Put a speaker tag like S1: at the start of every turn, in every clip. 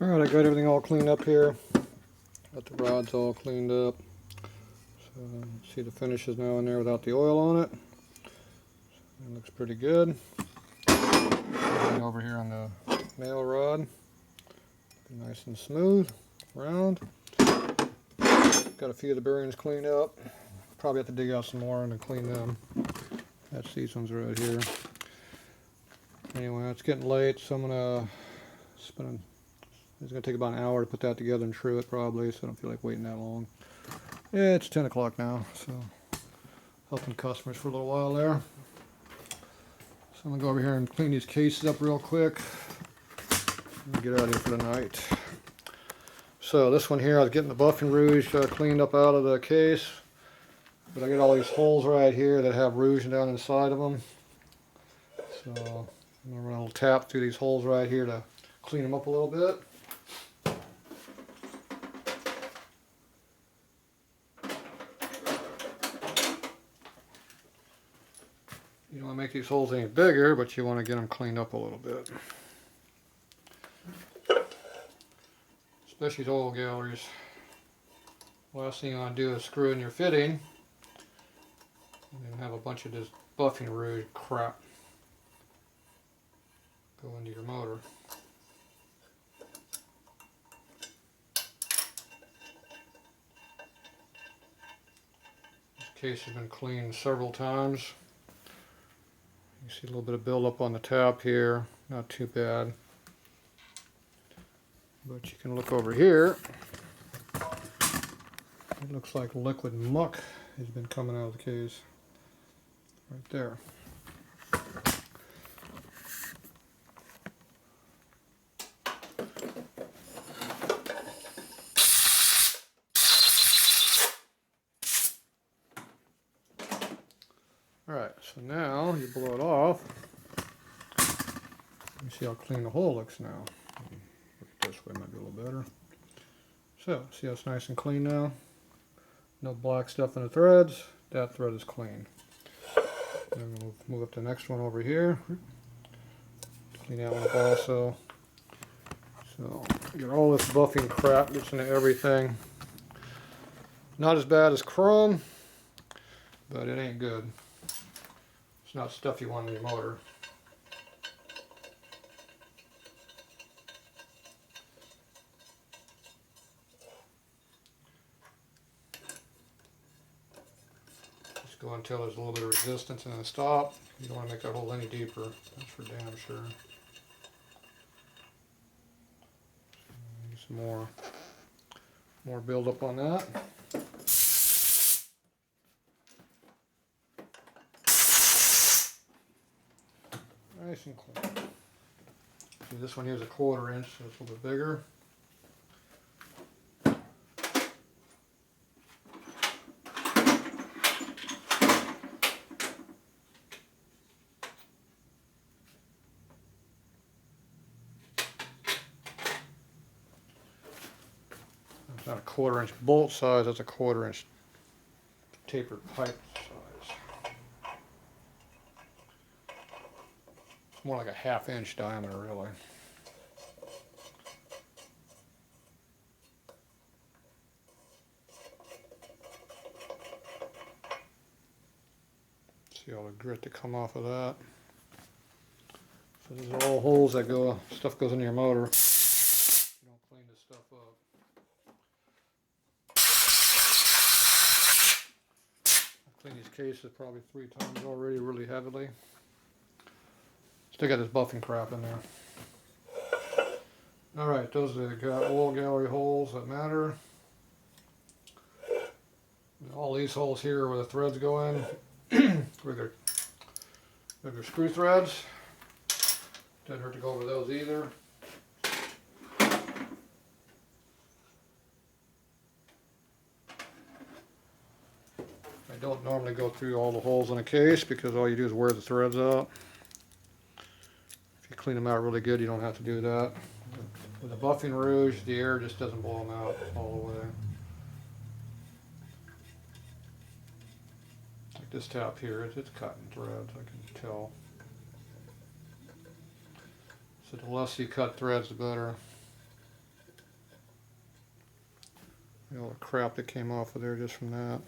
S1: Alright, I got everything all cleaned up here. Got the rods all cleaned up. So see the finishes now in there without the oil on it. It looks pretty good. And over here on the nail rod, nice and smooth, round. Got a few of the bearings cleaned up. Probably have to dig out some more and then clean them. That's these ones right here. Anyway, it's getting late, so I'm gonna spend. It's gonna take about an hour to put that together and true it probably, so I don't feel like waiting that long. Yeah, it's 10 o'clock now, so helping customers for a little while there. So I'm gonna go over here and clean these cases up real quick and get out of here for the night. So this one here, I was getting the buffing rouge cleaned up out of the case, but I got all these holes right here that have rouge down inside of them. So I'm gonna run a little tap through these holes right here to clean them up a little bit. You don't want to make these holes any bigger, but you want to get them cleaned up a little bit. Especially these oil galleries. Last thing you want to do is screw in your fitting and then have a bunch of this buffing rouge crap go into your motor. This case has been cleaned several times. You see a little bit of buildup on the top here, not too bad. But you can look over here. It looks like liquid muck has been coming out of the case. Right there. Alright, so now you blow it off. You see how clean the hole looks now. Look this way, might be a little better. So, see how it's nice and clean now? No black stuff in the threads. That thread is clean. Then we'll move up to the next one over here. Clean that one up also. So, get all this buffing crap gets into everything. Not as bad as chrome, but it ain't good. It's not stuff you want in your motor. Just go until there's a little bit of resistance and then stop. You don't want to make that hole any deeper, that's for damn sure. Some more build up on that. Nice and clean. See, this one here is a 1/4 inch, so it's a little bit bigger. It's not a 1/4 inch bolt size, that's a 1/4 inch tapered pipe size. It's more like a 1/2 inch diameter, really. See all the grit that come off of that. So these are all holes that go, stuff goes into your motor. You don't clean this stuff up. I've cleaned these cases probably 3 times already, really heavily. Still got this buffing crap in there. Alright, those are the oil gallery holes that matter. All these holes here where the threads go in, regular screw threads. Doesn't hurt to go over those either. I don't normally go through all the holes in a case because all you do is wear the threads out. If you clean them out really good, you don't have to do that. With the buffing rouge, the air just doesn't blow them out all the way. Like this top here, it's cutting threads, I can tell. So the less you cut threads, the better. All the crap that came off of there just from that.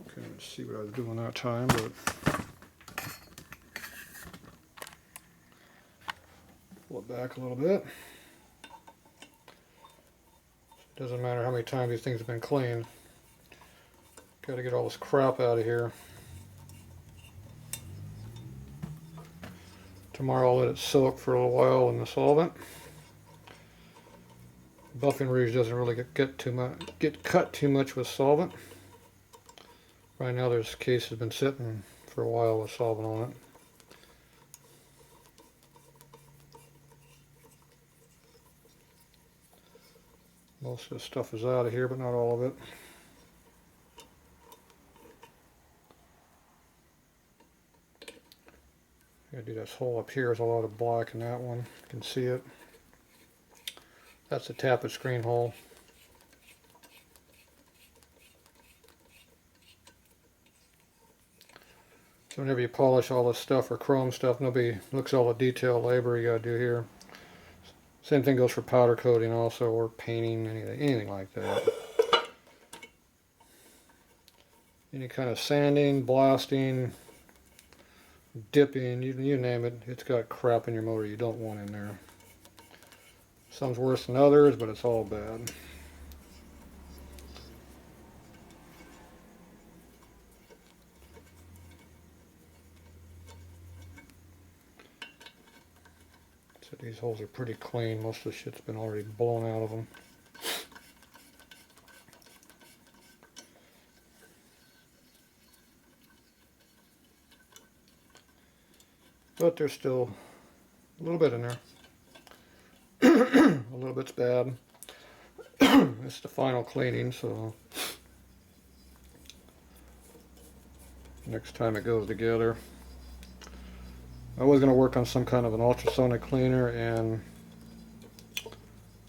S1: Couldn't see what I was doing that time, but pull it back a little bit. Doesn't matter how many times these things have been cleaned. Got to get all this crap out of here. Tomorrow I'll let it soak for a little while in the solvent. Buffing rouge doesn't really get cut too much with solvent. Right now this case has been sitting for a while with solvent on it. Most of the stuff is out of here, but not all of it. Gotta do this hole up here. There's a lot of black in that one. You can see it. That's the tappet screen hole. So whenever you polish all this stuff or chrome stuff, nobody looks at all the detail labor you gotta do here. Same thing goes for powder coating also, or painting, anything like that. Any kind of sanding, blasting, dipping, you name it, it's got crap in your motor you don't want in there. Some's worse than others, but it's all bad. So these holes are pretty clean. Most of the shit's been already blown out of them. But there's still a little bit in there. A little bit's bad. It's the final cleaning, so next time it goes together. I was going to work on some kind of an ultrasonic cleaner and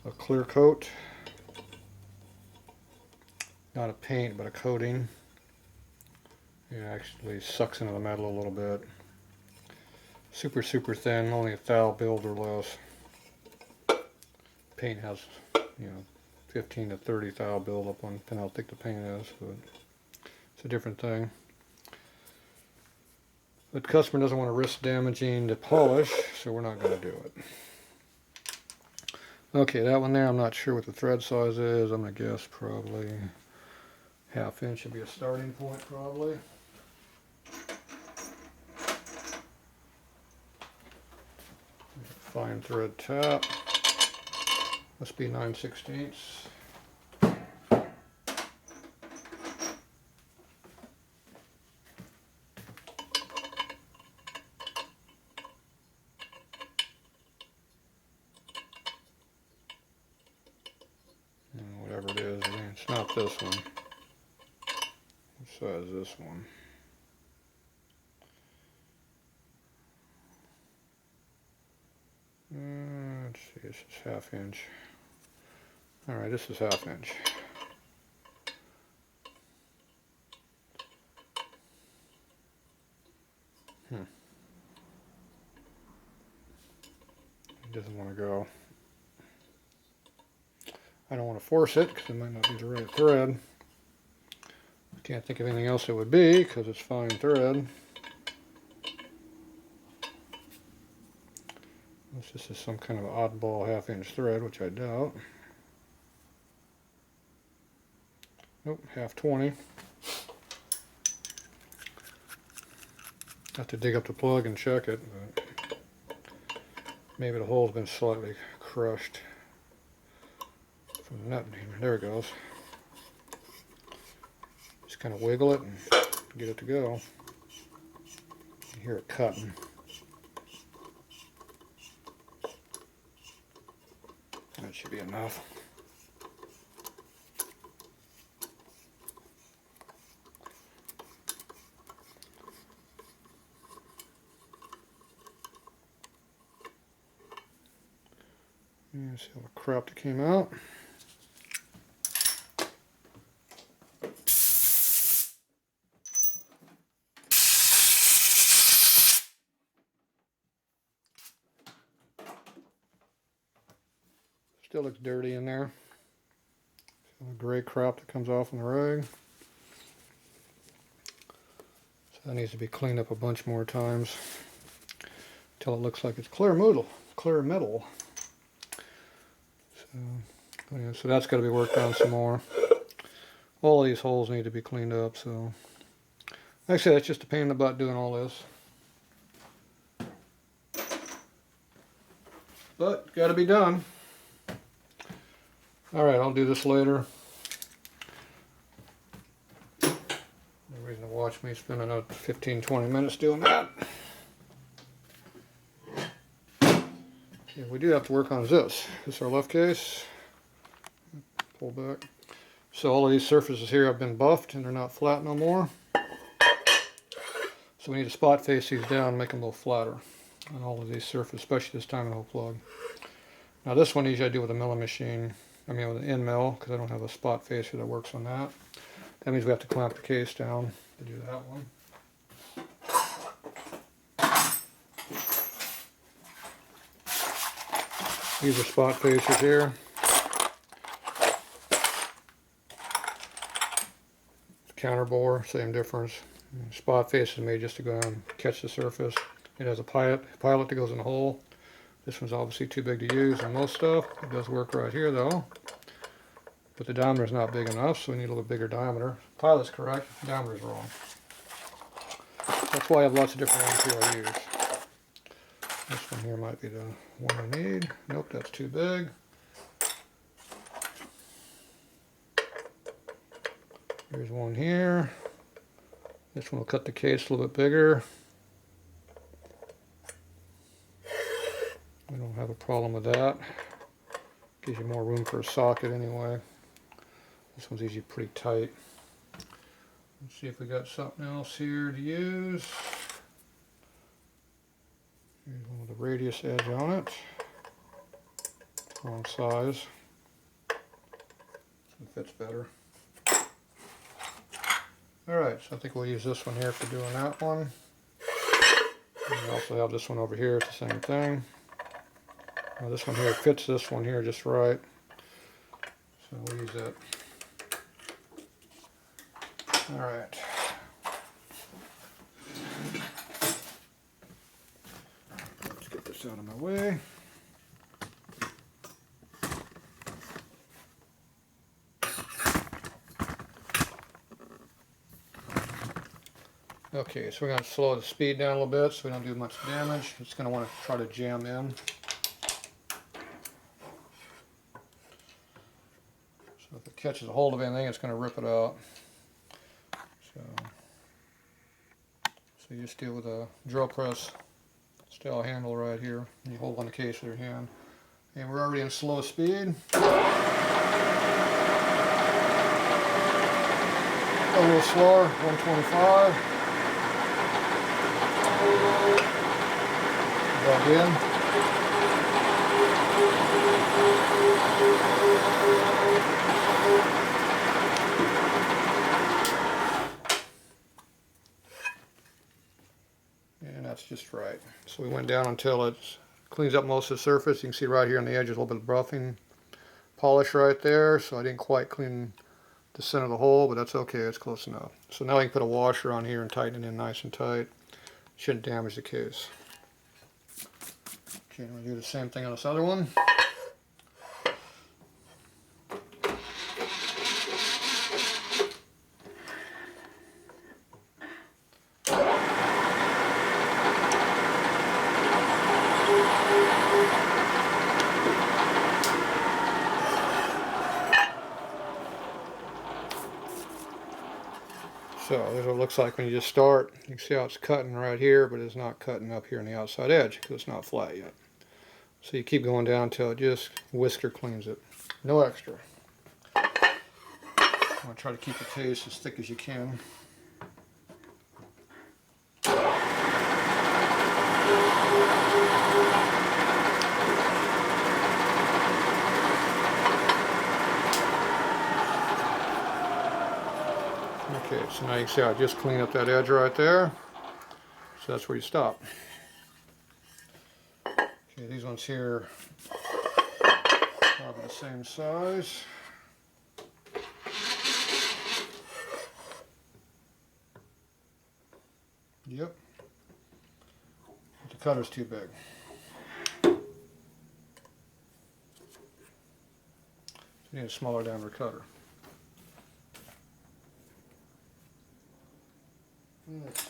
S1: a clear coat. Not a paint, but a coating. It actually sucks into the metal a little bit. Super thin, only a thou build or less. Paint has, 15 to 30 thou build up on depending how thick the paint is, but it's a different thing. But the customer doesn't want to risk damaging the polish, so we're not going to do it. Okay, that one there, I'm not sure what the thread size is. I'm going to guess probably 1/2 inch would be a starting point, probably. Fine thread tap. Must be 9/16. Whatever it is, it's not this one. What size is this one? Let's see, this is 1/2 inch. Alright, this is 1/2 inch. It doesn't want to go. I don't want to force it because it might not be the right thread. I can't think of anything else it would be because it's fine thread. Unless this is some kind of oddball 1/2 inch thread, which I doubt. Nope, 1/20. Have to dig up the plug and check it, but maybe the hole's been slightly crushed from the nut. There it goes. Just kind of wiggle it and get it to go. You hear it cutting. That should be enough. And see all the crap that came out. Still looks dirty in there. The gray crap that comes off in the rag. So that needs to be cleaned up a bunch more times until it looks like it's clear metal. Clear metal. So, yeah, so that's got to be worked on some more. All of these holes need to be cleaned up. So, like I said, it's just a pain in the butt doing all this. But got to be done. Alright, I'll do this later. No reason to watch me spend another 15-20 minutes doing that. Yeah, we do have to work on this. This is our left case. Pull back. So all of these surfaces here have been buffed and they're not flat no more. So we need to spot face these down and make them a little flatter on all of these surfaces, especially this diamond hole plug. Now this one usually I do with a milling machine. I mean with an end mill, because I don't have a spot facer that works on that. That means we have to clamp the case down to do that one. These are spot facers here. Counter bore, same difference. Spot face is made just to go down and catch the surface. It has a pilot that goes in the hole. This one's obviously too big to use on most stuff. It does work right here though. But the diameter is not big enough, so we need a little bit bigger diameter. Pilot's correct, diameter's wrong. That's why I have lots of different ones here I use. This one here might be the one I need. Nope, that's too big. Here's one here. This one will cut the case a little bit bigger. We don't have a problem with that. Gives you more room for a socket anyway. This one's usually pretty tight. Let's see if we got something else here to use. Here's one with a radius edge on it. Wrong size. This one fits better. Alright, so I think we'll use this one here for doing that one. And we also have this one over here, it's the same thing. Now this one here fits this one here just right. So we'll use that. Alright. Let's get this out of my way. Okay, so we're going to slow the speed down a little bit so we don't do much damage. It's going to want to try to jam in. So if it catches a hold of anything, it's going to rip it out. So you just deal with a drill press style handle right here. And you hold on the case with your hand. And we're already in slow speed. A little slower, 125. Back in. And that's just right. So we went down until it cleans up most of the surface. You can see right here on the edge there's a little bit of buffing polish right there. So I didn't quite clean the center of the hole, but that's okay, it's close enough. So now I can put a washer on here and tighten it in nice and tight. Shouldn't damage the case. Okay, I'm going to do the same thing on this other one. So this is what it looks like when you just start. You can see how it's cutting right here, but it's not cutting up here on the outside edge because it's not flat yet. So you keep going down until it just whisker cleans it. No extra. I'm going to try to keep the case as thick as you can. Okay, so now you can see I just cleaned up that edge right there. So that's where you stop. Okay, these ones here probably the same size. Yep. But the cutter's too big. So you need a smaller diameter cutter. Let's see.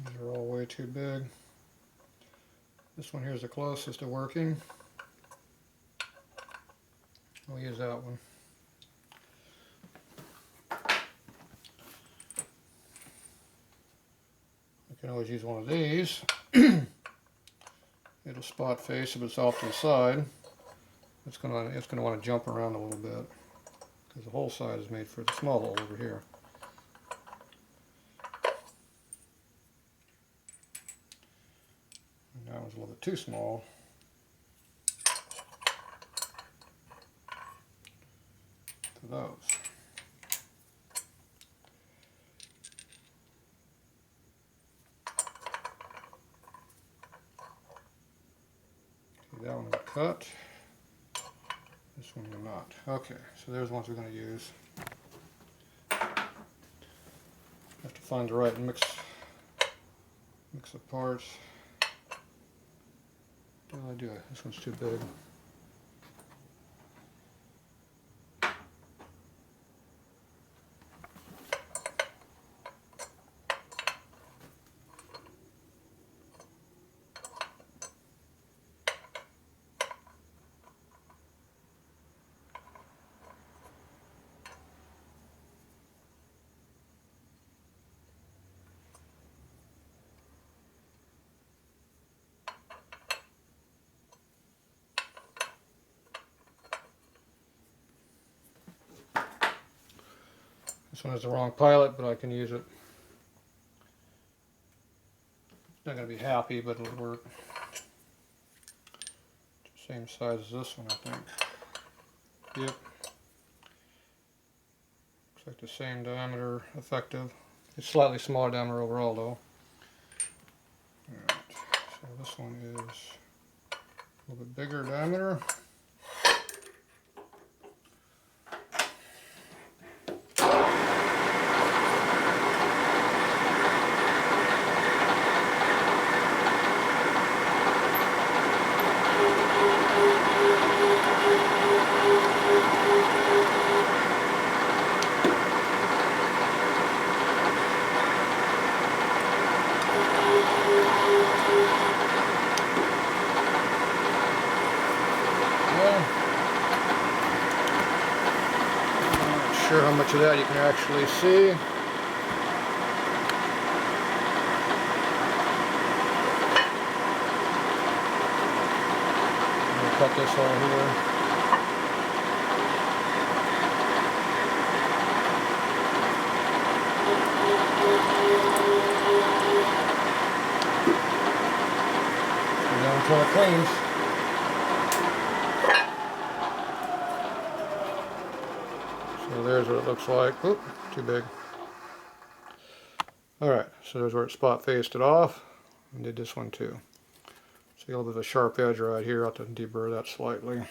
S1: These are all way too big. This one here is the closest to working. We'll use that one. You can always use one of these. It'll spot face if it's off to the side. It's gonna want to jump around a little bit because the whole side is made for the small hole over here. And that one's a little bit too small. For those. Okay, that one will cut. This one will not. Okay, so there's ones we're going to use. Have to find the right mix of parts. What did I do? This one's too big. This one has the wrong pilot, but I can use it. It's not going to be happy, but it'll work. Same size as this one, I think. Yep. Looks like the same diameter, effective. It's slightly smaller diameter overall, though. Alright, so this one is a little bit bigger diameter. Sure how much of that you can actually see. I'm going to cut this hole here. And now until it cleans. So there's what it looks like. Oop, too big. Alright, so there's where it spot faced it off. And did this one too. So you got a little bit of a sharp edge right here. I'll have to deburr that slightly.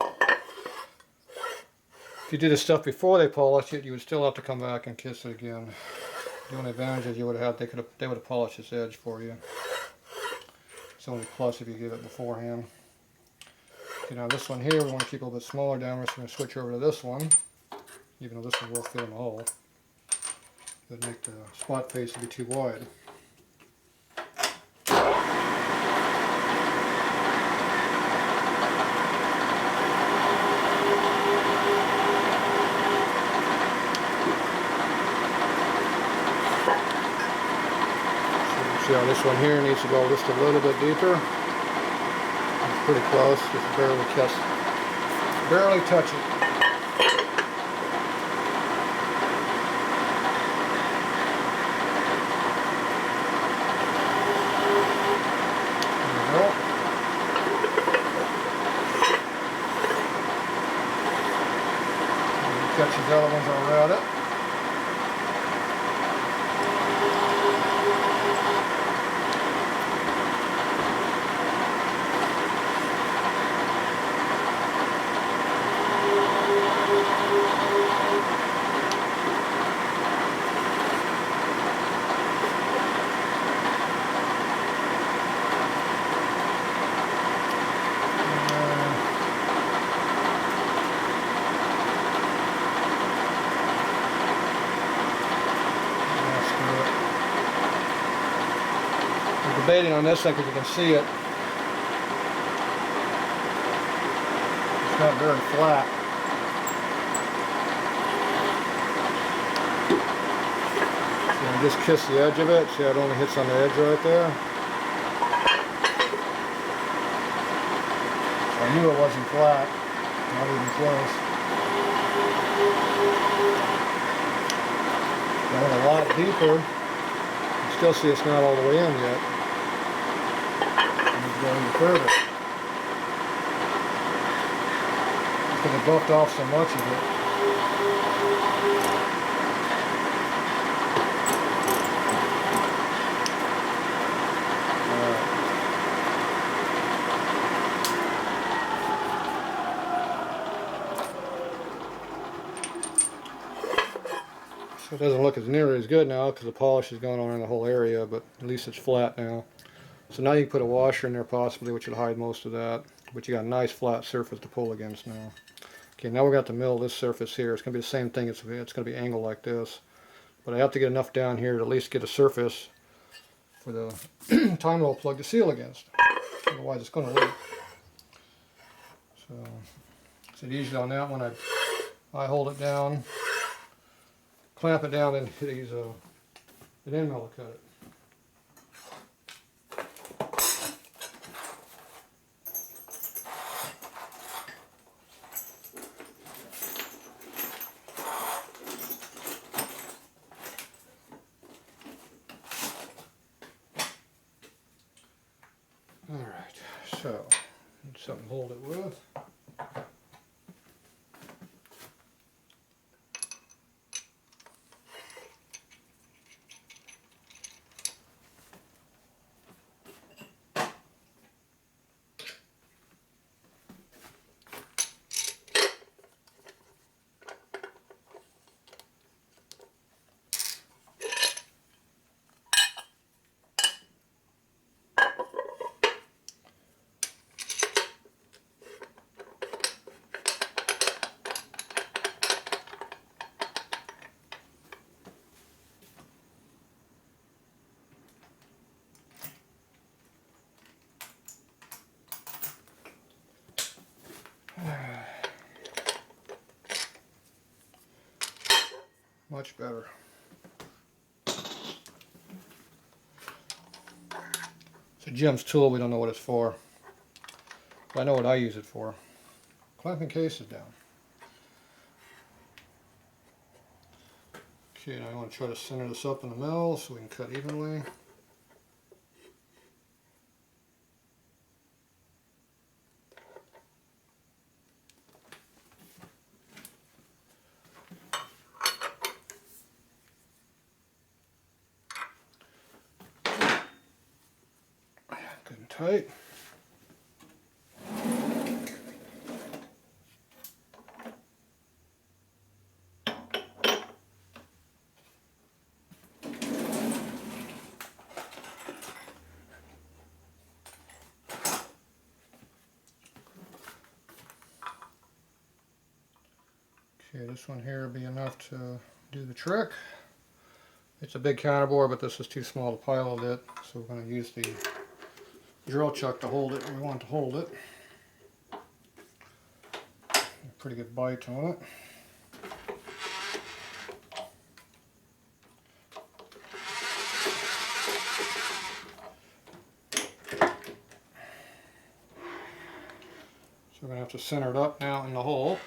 S1: If you did this stuff before they polished it, you would still have to come back and kiss it again. The only advantage is you would have had, they would have polished this edge for you. It's only plus if you give it beforehand. Okay, now this one here, we want to keep a little bit smaller diameter, so I'm going to switch over to this one, even though this one will fit in the hole. It would make the spot face be too wide. See how this one here needs to go just a little bit deeper. It's pretty close, just barely touch it. There we go. Catch these other ones around it. Debating on this thing because you can see it. It's not very flat. So you just kiss the edge of it. See how it only hits on the edge right there? So I knew it wasn't flat. Not even close. Going a lot deeper. You still see it's not all the way in yet. Going further. Because it buffed off so much of it. So it doesn't look as nearly as good now because the polish is going on in the whole area, but at least it's flat now. So now you can put a washer in there possibly, which will hide most of that. But you got a nice flat surface to pull against now. Okay, now we're going to mill this surface here. It's going to be the same thing. It's going to be angled like this. But I have to get enough down here to at least get a surface for the time roll plug to seal against. Otherwise it's going to leak. So usually on that one I hold it down, clamp it down, and use an end mill to cut it. Alright, so need something to hold it with. Much better. It's a Jim's tool. We don't know what it's for. But I know what I use it for. Clamping cases down. Okay, now I want to try to center this up in the mill so we can cut evenly. Good and tight. Okay, this one here will be enough to do the trick. It's a big counterbore, but this is too small to pile it, so we're going to use the drill chuck to hold it when we want to hold it. Pretty good bite on it. we're going to have to center it up now in the hole.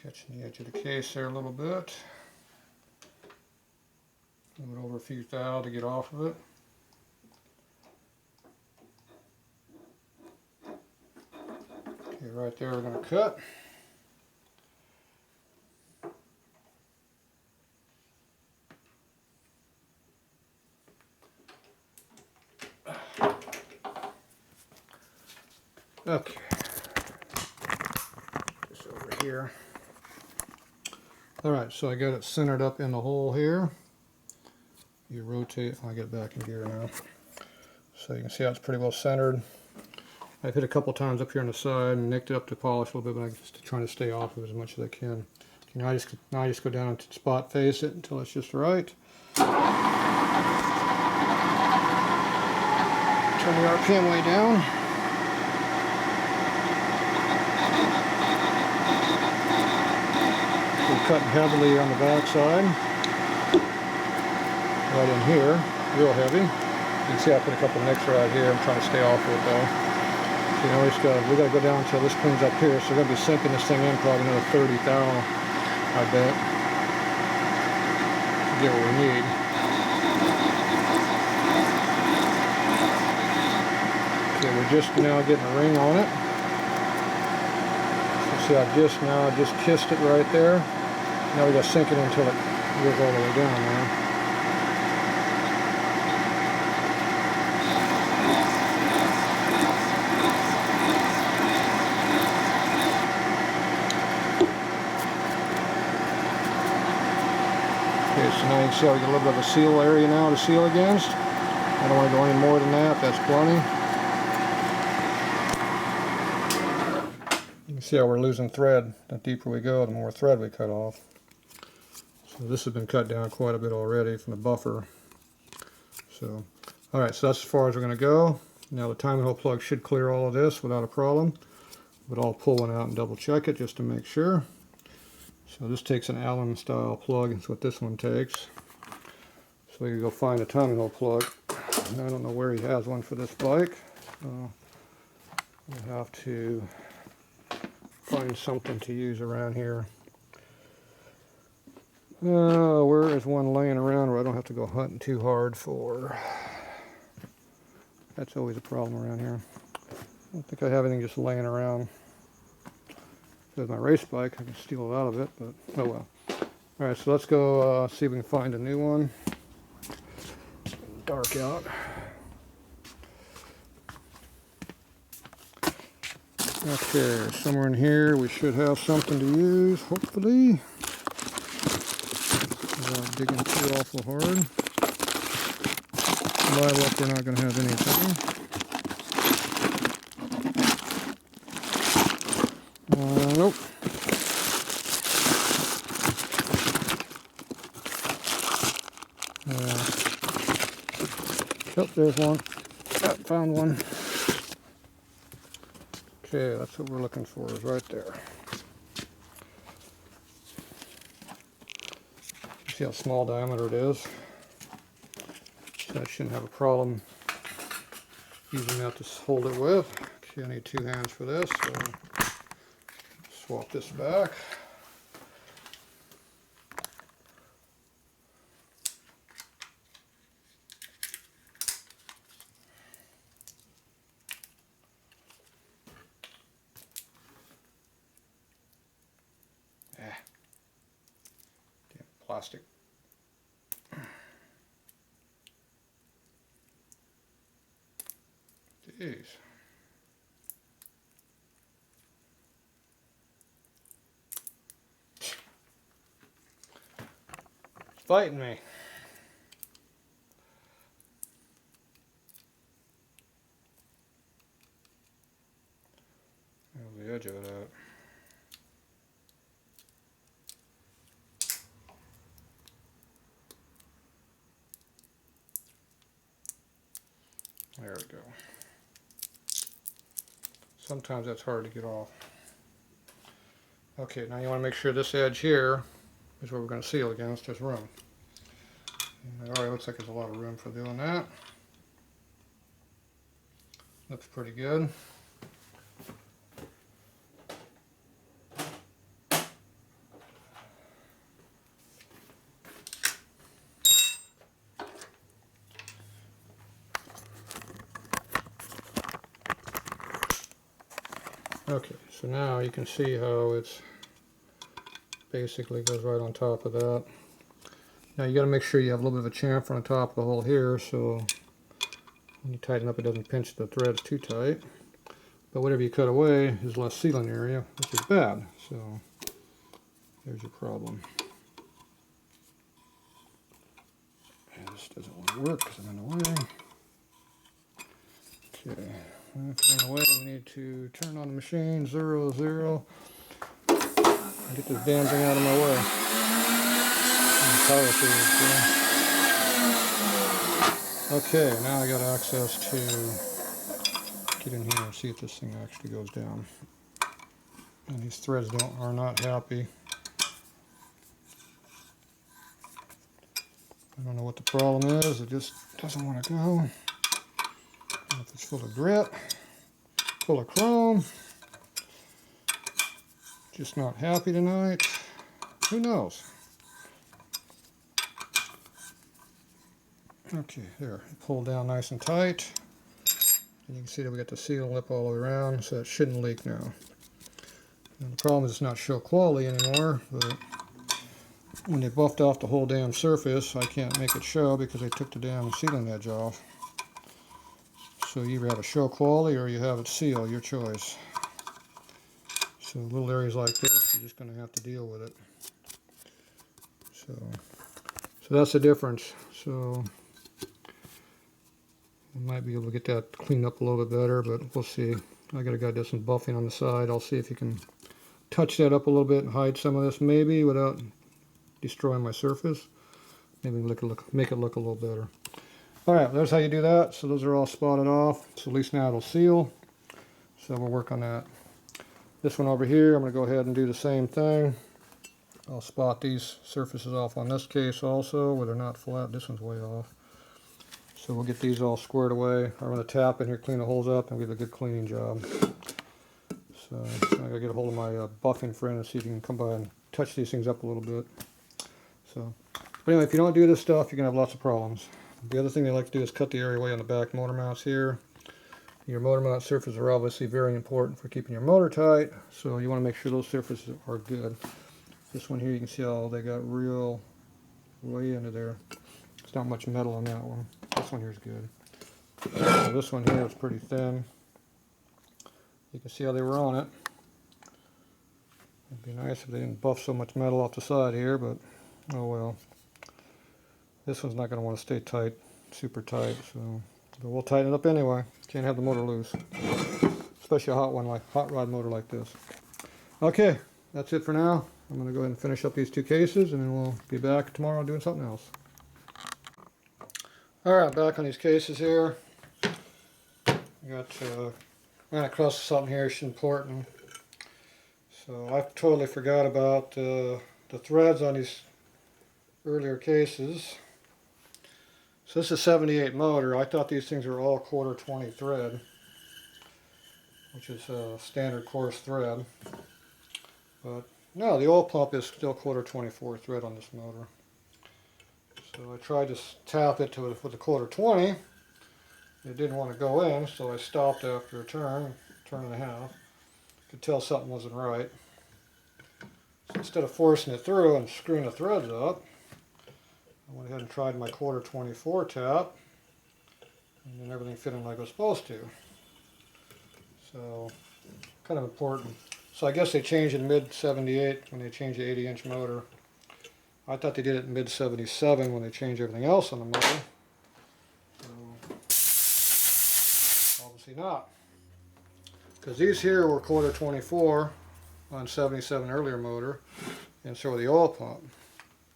S1: Catching the edge of the case there a little bit. Move it over a few thou to get off of it. Okay, right there we're going to cut. Okay. Just over here. Alright, so I got it centered up in the hole here. You rotate, I'll get back in gear now. So you can see how it's pretty well centered. I've hit a couple times up here on the side and nicked it up to polish a little bit, but I'm just trying to stay off of it as much as I can. Okay, now I just go down and spot face it until it's just right. Turn the RPM way down. We're cutting heavily on the back side. Right in here, real heavy. You can see I put a couple nicks right here. I'm trying to stay off of it though. So, you know, we got to go down until this cleans up here. So we're going to be sinking this thing in probably another 30 thou, I bet, to get what we need. Okay, we're just now getting a ring on it. So see, I just kissed it right there. Now we got to sink it until it goes all the way down now. Okay, so now you can see how we get a little bit of a seal area now to seal against. I don't want to go any more than that, that's plenty. You can see how we're losing thread. The deeper we go, the more thread we cut off. So this has been cut down quite a bit already from the buffer. So, alright, so that's as far as we're going to go. Now the timing hole plug should clear all of this without a problem. But I'll pull one out and double check it just to make sure. So this takes an Allen style plug, that's what this one takes. So we can go find a timing hole plug. And I don't know where he has one for this bike. So we'll have to find something to use around here. Where is one laying around where I don't have to go hunting too hard for? That's always a problem around here. I don't think I have anything just laying around. There's my race bike, I can steal it out of it, but oh well. Alright, so let's go see if we can find a new one. Dark out. Okay, somewhere in here we should have something to use, hopefully. Without digging too awful hard. My luck, we're not going to have anything. Nope. Oh, there's one. Found one. Okay, that's what we're looking for, is right there. See how small diameter it is? So I shouldn't have a problem using that to hold it with. Okay, I need two hands for this, so swap this back. Damn plastic. Jeez. Fighting me. There we go. Sometimes that's hard to get off. Okay, now you want to make sure this edge here is where we're going to seal against. There's room. Alright, looks like there's a lot of room for doing that. Looks pretty good. Okay, so now you can see how it's basically goes right on top of that. Now you got to make sure you have a little bit of a chamfer on top of the hole here, so when you tighten up it doesn't pinch the threads too tight. But whatever you cut away is less sealing area, which is bad. So there's your problem. And this doesn't want to work because I'm in the way. Okay, if in the way, we need to turn on the machine 0, 0. And get this damn thing out of my way. Okay, now I got access to get in here and see if this thing actually goes down. And these threads are not happy. I don't know what the problem is. It just doesn't want to go. I don't know if it's full of grit, full of chrome. Just not happy tonight. Who knows? Okay, there. Pull down nice and tight. And you can see that we got the seal lip all the way around, so it shouldn't leak now. And the problem is it's not show quality anymore, but when they buffed off the whole damn surface, I can't make it show because they took the damn sealing edge off. So you either have a show quality or you have it seal, your choice. So little areas like this, you're just going to have to deal with it. So that's the difference. So we might be able to get that cleaned up a little bit better, but we'll see. I got a guy that does some buffing on the side. I'll see if he can touch that up a little bit and hide some of this maybe without destroying my surface. Maybe make it look a little better. Alright, there's how you do that. So those are all spotted off. So at least now it'll seal. So we'll work on that. This one over here, I'm going to go ahead and do the same thing. I'll spot these surfaces off on this case also, where they're not flat. This one's way off. So we'll get these all squared away. I'm going to tap in here, clean the holes up, and get a good cleaning job. So I got to get a hold of my buffing friend and see if he can come by and touch these things up a little bit. So, but anyway, if you don't do this stuff, you're going to have lots of problems. The other thing they like to do is cut the area away on the back motor mounts here. Your motor mount surfaces are obviously very important for keeping your motor tight, so you want to make sure those surfaces are good. This one here, you can see how they got real way into there. There's not much metal on that one. This one here is good. So this one here is pretty thin. You can see how they were on it. It'd be nice if they didn't buff so much metal off the side here, but oh well. This one's not going to want to stay tight, super tight, so but we'll tighten it up anyway. Can't have the motor loose, especially a hot rod motor like this. Okay, that's it for now. I'm going to go ahead and finish up these two cases, and then we'll be back tomorrow doing something else. All right, back on these cases here. I got ran across something here. It's important. So I totally forgot about the threads on these earlier cases. So this is a 78 motor. I thought these things were all 1/4 20 thread, which is a standard coarse thread. But no, the oil pump is still 1/4 24 thread on this motor. So I tried to tap it with a 1/4 20. It didn't want to go in, so I stopped after a turn and a half. Could tell something wasn't right. So instead of forcing it through and screwing the threads up, I went ahead and tried my 1/4 24 tap, and then everything fit in like it was supposed to. So, kind of important. So I guess they changed in mid-78 when they changed the 80-inch motor. I thought they did it in mid-77 when they changed everything else on the motor. So, obviously not. Because these here were 1/4 24 on 77 earlier motor, and so were the oil pump.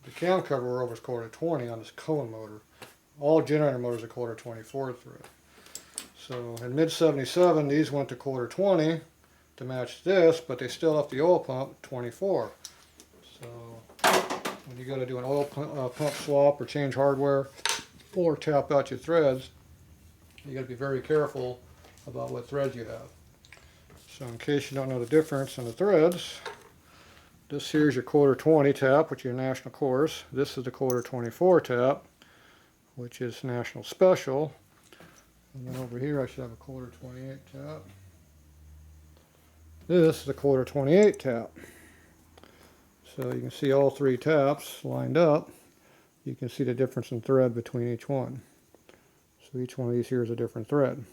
S1: The cam cover over is 1/4 20 on this cone motor. All generator motors are 1/4 24 thread. So in mid-77, these went to 1/4 20 to match this, but they still left the oil pump 24. So when you got to do an oil pump swap or change hardware or tap out your threads, you got to be very careful about what threads you have. So in case you don't know the difference in the threads, this here is your 1/4 20 tap, which is your national course. This is the 1/4 24 tap, which is national special. And then over here I should have a 1/4 28 tap. This is a 1/4 28 tap. So you can see all three taps lined up. You can see the difference in thread between each one. So each one of these here is a different thread.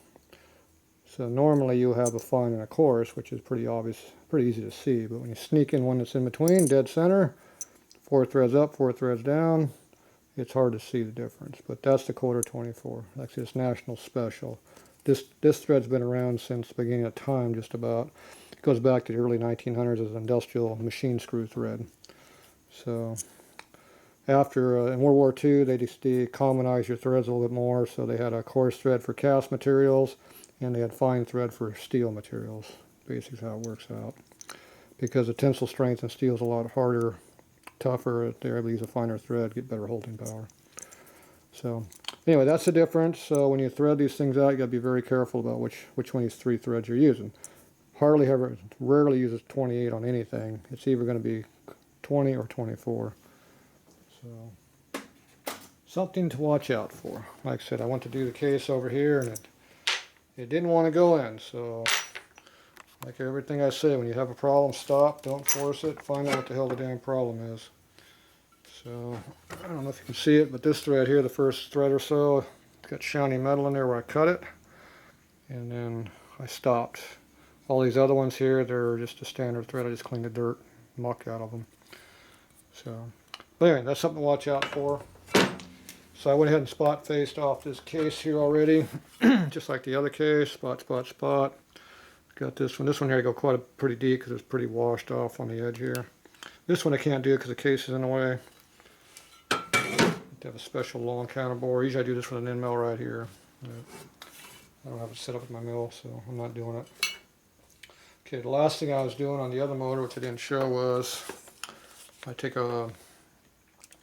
S1: So normally you'll have a fine and a coarse, which is pretty obvious, pretty easy to see. But when you sneak in one that's in between, dead center, 4 threads up, 4 threads down, it's hard to see the difference. But that's the 1/4 24. That's this national special. This thread's been around since the beginning of time, just about. It goes back to the early 1900s as an industrial machine screw thread. So after in World War II, they just commonized your threads a little bit more. So they had a coarse thread for cast materials, and they had fine thread for steel materials. Basically how it works out. Because the tensile strength in steel is a lot harder, tougher, they're able to use a finer thread, get better holding power. So anyway, that's the difference. So when you thread these things out, you got to be very careful about which one of these 3 threads you're using. Harley rarely uses 28 on anything. It's either going to be 20 or 24. So something to watch out for. Like I said, I went to do the case over here, and it didn't want to go in. So like everything I say, when you have a problem, stop, don't force it, find out what the hell the damn problem is. So I don't know if you can see it, but this thread here, the first thread or so, it's got shiny metal in there where I cut it, and then I stopped. All these other ones here, they're just a standard thread. I just cleaned the dirt, muck out of them. So, but anyway, that's something to watch out for. So I went ahead and spot faced off this case here already, just like the other case, spot, spot, spot. Got this one. This one here I go pretty deep because it's pretty washed off on the edge here. This one I can't do because the case is in the way. I have to have a special long counter bore. Usually I do this with an end mill right here. I don't have it set up with my mill, so I'm not doing it. Okay, the last thing I was doing on the other motor, which I didn't show, was I take a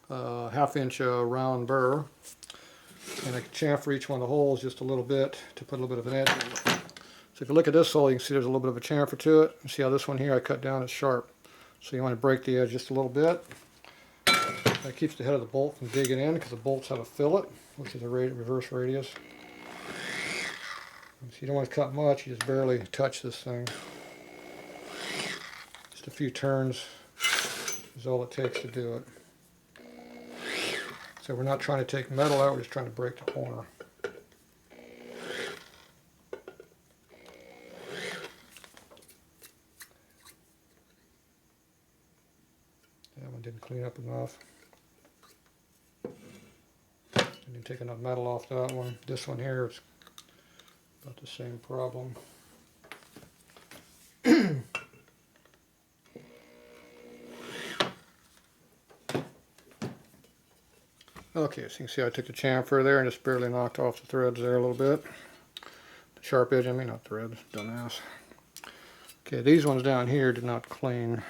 S1: 1/2 inch round burr, and I chamfer each one of the holes just a little bit to put a little bit of an edge in it. So if you look at this hole, you can see there's a little bit of a chamfer to it. You see how this one here I cut down is sharp. So you want to break the edge just a little bit. That keeps the head of the bolt from digging in, because the bolts have a fillet, which is a reverse radius. So you don't want to cut much, you just barely touch this thing. Just a few turns is all it takes to do it. So we're not trying to take metal out, we're just trying to break the corner. That one didn't clean up enough. Didn't take enough metal off that one. This one here is about the same problem. Okay, so you can see I took the chamfer there and just barely knocked off the threads there a little bit. The sharp edge, I mean, not threads, dumbass. Okay, these ones down here did not clean.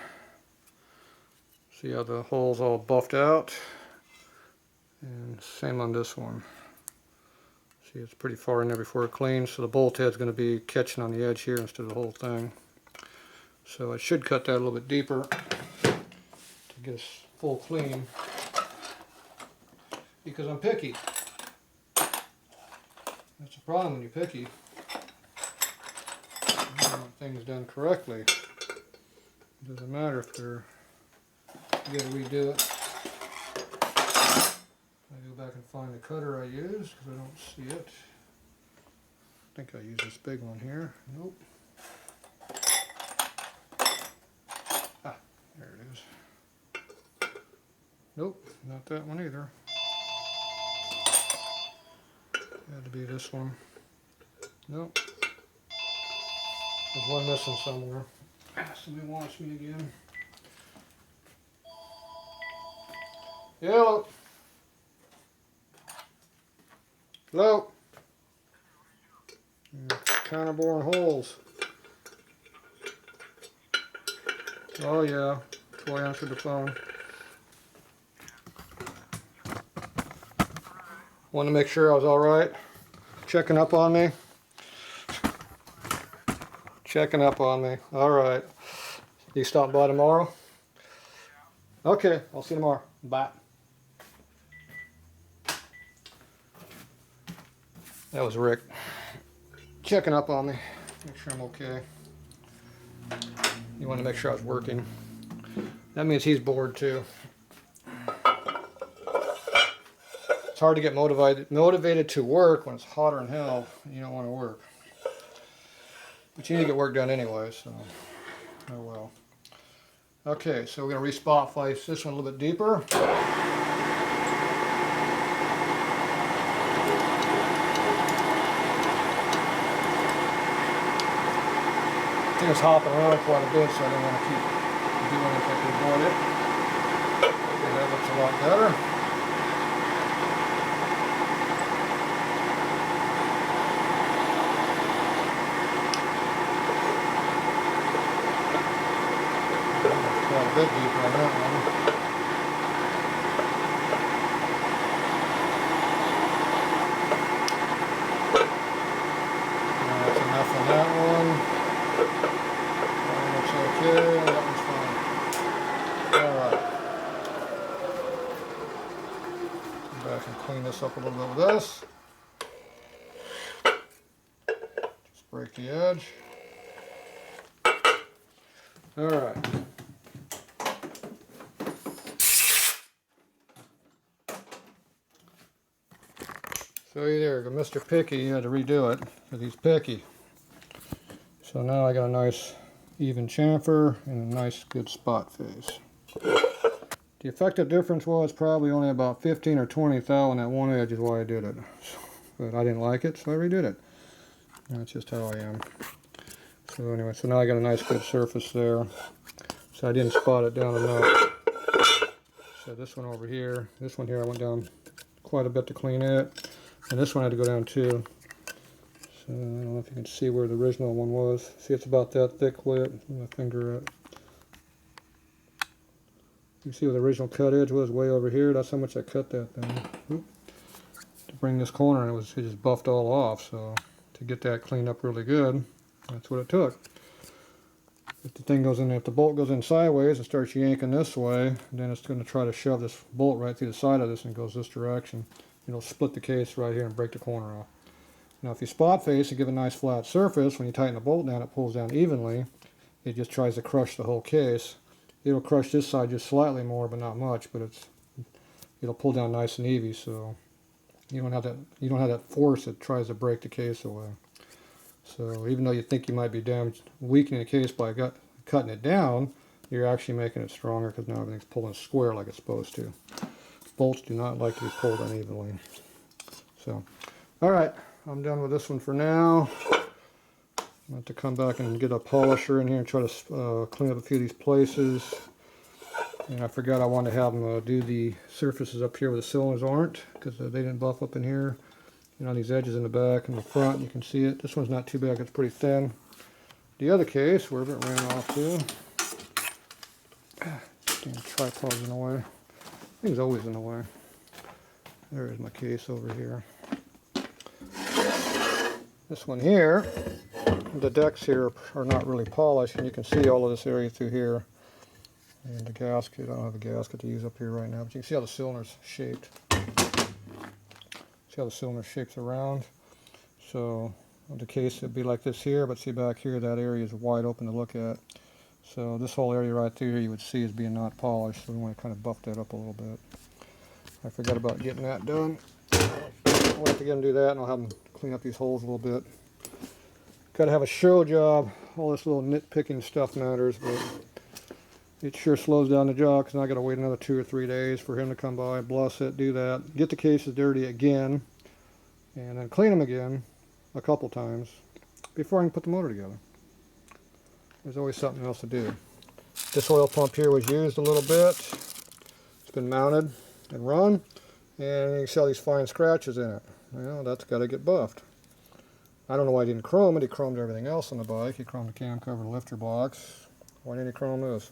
S1: See how the hole's all buffed out? And same on this one. See, it's pretty far in there before it cleans, so the bolt head's going to be catching on the edge here instead of the whole thing. So I should cut that a little bit deeper to get a full clean, because I'm picky. That's the problem when you're picky. You want things done correctly. It doesn't matter if they're, you gotta redo it. I go back and find the cutter I used because I don't see it. I think I used this big one here. Nope. Ah, there it is. Nope, not that one either. Had to be this one. Nope. There's one missing somewhere. Somebody wants me again. Hello. Hello. counter boring holes. Oh yeah, Troy answered the phone. Wanted to make sure I was all right. Checking up on me. Checking up on me. All right. You stop by tomorrow? Okay, I'll see you tomorrow. Bye. That was Rick. Checking up on me. Make sure I'm okay. You want to make sure I was working. That means he's bored too. It's hard to get motivated to work when it's hotter than hell and you don't want to work. But you need to get work done anyway, so oh well. Okay, so we're going to re-spot face this one a little bit deeper. Thing is hopping around quite a bit, so I don't want to keep doing it if I can avoid it. Okay, that looks a lot better. Quite a bit deeper on that one. That's enough on that one. That looks okay. That one's fine. Alright. Come back and clean this up a little bit with this. Just break the edge. Alright. So there you go, Mr. Picky, you had to redo it because he's picky. So now I got a nice even chamfer and a nice good spot face. The effective difference was probably only about 15 or 20 thou on that one edge is why I did it. But I didn't like it, so I redid it. That's just how I am. So anyway, so now I got a nice good surface there. So I didn't spot it down enough. So this one over here, this one here I went down quite a bit to clean it. And this one I had to go down too. So I don't know if you can see where the original one was. See, it's about that thick with my finger at. You see where the original cut edge was, way over here. That's how much I cut that thing. Oop. To bring this corner, and it just buffed all off. So to get that cleaned up really good, that's what it took. If the thing goes in, if the bolt goes in sideways and starts yanking this way, then it's going to try to shove this bolt right through the side of this and it goes this direction. It'll split the case right here and break the corner off. Now if you spot face and give a nice flat surface, when you tighten the bolt down it pulls down evenly. It just tries to crush the whole case. It'll crush this side just slightly more but not much, but it'll pull down nice and even, so you don't have that force that tries to break the case away. So even though you think you might be weakening the case by cutting it down, you're actually making it stronger because now everything's pulling square like it's supposed to. Bolts do not like to be pulled unevenly. So, alright, I'm done with this one for now. I'm going to come back and get a polisher in here and try to clean up a few of these places. And I forgot I wanted to have them do the surfaces up here where the cylinders aren't, because they didn't buff up in here. And on these edges in the back and the front, you can see it. This one's not too bad, it's pretty thin. The other case, wherever it ran off to. Damn tripod's in the way. Thing's always in the way. There is my case over here. This one here, the decks here are not really polished, and you can see all of this area through here. And the gasket, I don't have a gasket to use up here right now, but you can see how the cylinder's shaped. See how the cylinder shapes around. So the case would be like this here, but see back here, that area is wide open to look at. So this whole area right through here you would see as being not polished, so we want to kind of buff that up a little bit. I forgot about getting that done. I'll have to get them to do that, and I'll have them clean up these holes a little bit. Got to have a show job. All this little nitpicking stuff matters, but it sure slows down the job because now I got to wait another 2 or 3 days for him to come by, bless it, do that, get the cases dirty again, and then clean them again a couple times before I can put the motor together. There's always something else to do. This oil pump here was used a little bit. It's been mounted and run, and you can see all these fine scratches in it. Well, that's got to get buffed. I don't know why he didn't chrome it. He chromed everything else on the bike. He chromed the cam cover, the lifter box. Why didn't he chrome this?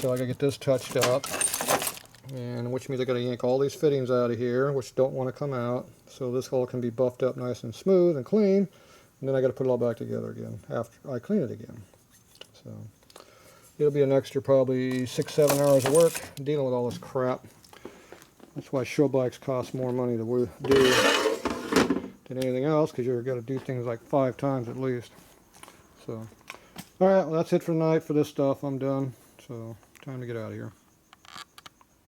S1: So I gotta get this touched up, and which means I gotta yank all these fittings out of here, which don't want to come out. So this hole can be buffed up nice and smooth and clean, and then I gotta put it all back together again after I clean it again. So it'll be an extra probably 6-7 hours of work dealing with all this crap. That's why show bikes cost more money to do than anything else, because you've got to do things like 5 times at least. So, alright, well that's it for tonight for this stuff. I'm done. So, time to get out of here.